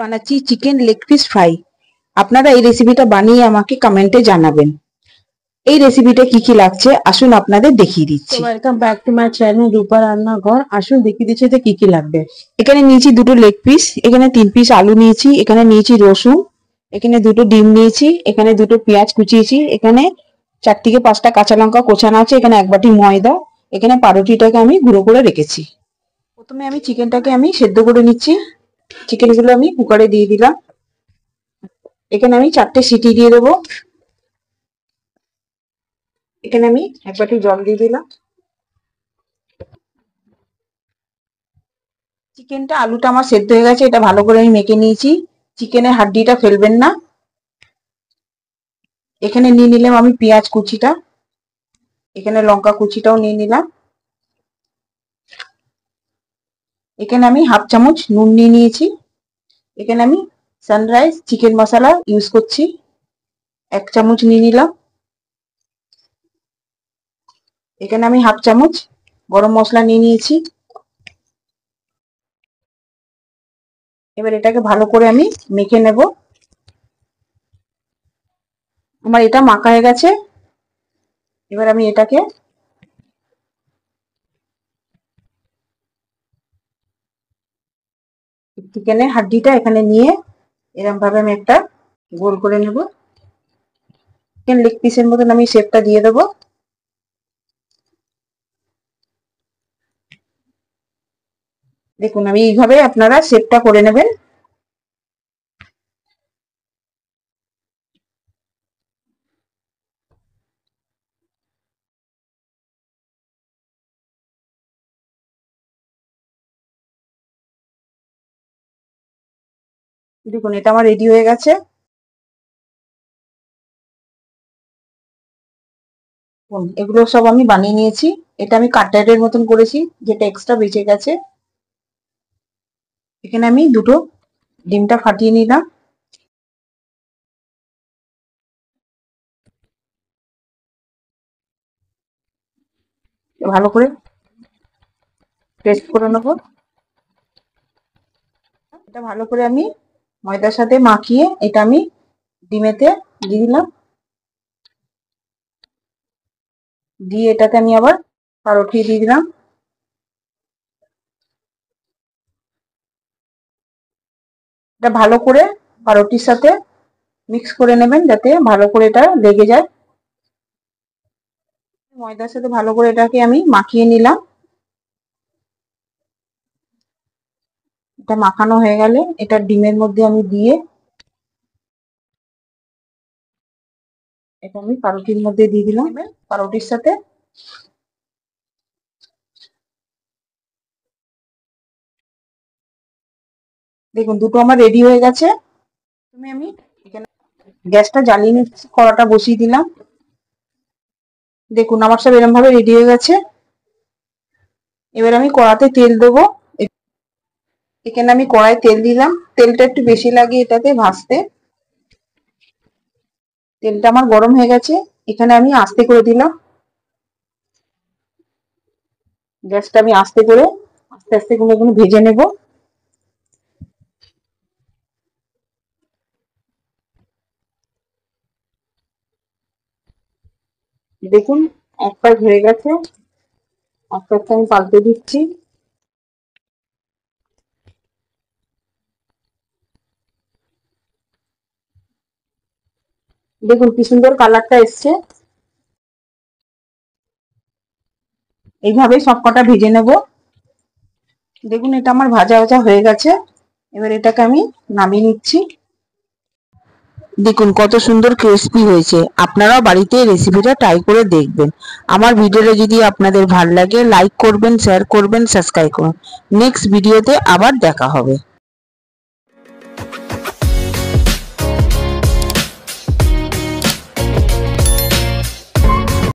বানাচ্ছি chicken leg piece fry. আপনারা এই রেসিপিটা বানিয়ে আমাকে কমেন্টে জানাবেন। এই রেসিপিটা কি কি লাগছে আসুন আপনাদের দেখিয়ে দিচ্ছি। Welcome back to my channel Rupa Rannaghar. আসুন দেখিয়ে দিচ্ছি যে কি কি লাগবে। এখানে নিয়েছি দুটো লেগ পিস, এখানে 3 পিস আলু নিয়েছি, এখানে নিয়েছি রসুন, এখানে দুটো ডিম নিয়েছি, এখানে দুটো পেঁয়াজ কুচিয়েছি, এখানে 4 থেকে 5টা কাঁচা লঙ্কা কোচানো আছে, এখানে 1 বাটি ময়দা, এখানে পাউরুটিটাকে আমি গুঁড়ো করে রেখেছি। প্রথমে আমি চিকেনটাকে আমি সেদ্ধ করে নিচ্ছি। চিকেনগুলো আমি কুকারে দিয়ে দিলাম। এখানে আমি 4টে সিটি দিয়ে দেবো। এখানে আমি 1 বাটি জল দিয়ে দিলাম। চিকেনটা আলুটা আমার সেদ্ধ হয়ে গেছে, এটা ভালো করে আমি মেখে নিয়েছি। চিকেনের হাড্ডিটা ফেলবেন না। এখানে নিয়ে নিলাম আমি পেঁয়াজ কুচিটা, এখানে লঙ্কা কুচিটাও নিয়ে নিলাম। এখানে আমি 1/2 চামচ নুন নিয়ে নিয়েছি। এখানে আমি সানরাইজ চিকেন মশলা ইউজ করছি, 1 চামচ নিয়ে নিলাম। এখানে আমি 1/2 চামচ গরম মশলা নিয়ে নিয়েছি। এবার এটাকে ভালো করে আমি মেখে নেব। আমার এটা মাখা হয়ে গেছে। এবার আমি এটাকে চিকেনের হাড্ডিটা এখানে নিয়ে এরকম ভাবে আমি একটা গোল করে নেব। চিকেন লেগ পিসের মতন আমি শেপটা দিয়ে দেবো। দেখুন আমি এইভাবে আপনারা শেপটা করে নেবেন। দেখুন এটা আমার রেডি হয়ে গেছে। এগুলো সব আমি বানিয়ে নিয়েছি। এটা আমি কাটলেটের মতন করেছি, যেটা এক্সট্রা বেঁচে গেছে। এখানে আমি দুটো ডিমটা ফাটিয়ে নিলাম। ভালো করে পেস্ট করে নেব। এটা ভালো করে আমি ময়দার সাথে মাখিয়ে এটা আমি ডিমেতে দিয়ে দিলাম। দিয়ে এটাতে আমি আবার পাউরুটি দিয়ে দিলাম। এটা ভালো করে পাউরুটির সাথে মিক্স করে নেবেন যাতে ভালো করে এটা লেগে যায়। ময়দার সাথে ভালো করে এটাকে আমি মাখিয়ে নিলাম। এটা মাখানো হয়ে গেলে এটা ডিমের মধ্যে আমি দিয়ে এটা আমি পাউরুটির মধ্যে দিয়ে দিলাম। পাউরুটির সাথে দেখুন দুটো আমার রেডি হয়ে গেছে। আমি এখানে গ্যাসটা জ্বালিয়ে নিচ্ছি, কড়াটা বসিয়ে দিলাম। দেখুন আমার সব এরকম ভাবে রেডি হয়ে গেছে। এবার আমি কড়াতে তেল দেবো। এখানে আমি কড়াই তেল দিলাম। তেলটা একটু বেশি লাগে এটাতে ভাজতে। তেলটা আমার গরম হয়ে গেছে। এখানে আমি আস্তে করে দিলাম। গ্যাসটা আমি আস্তে করে আস্তে আস্তে গুলো ভেজে নেব। দেখুন এক পাশ হয়ে গেছে, আস্তে আস্তে আমি পাল্টে দিচ্ছি। দেখুন কি সুন্দর কালারটা এসছে। এইভাবে সবকটা ভেজে নেব। দেখুন এটা আমার ভাজা ভাজা হয়ে গেছে। এবার এটাকে আমি নামিয়ে নিচ্ছি। দেখুন কত সুন্দর ক্রিস্পি হয়েছে। আপনারাও বাড়িতে রেসিপিটা ট্রাই করে দেখবেন। আমার ভিডিওটা যদি আপনাদের ভালো লাগে লাইক করবেন, শেয়ার করবেন, সাবস্ক্রাইব করুন। নেক্সট ভিডিওতে আবার দেখা হবে।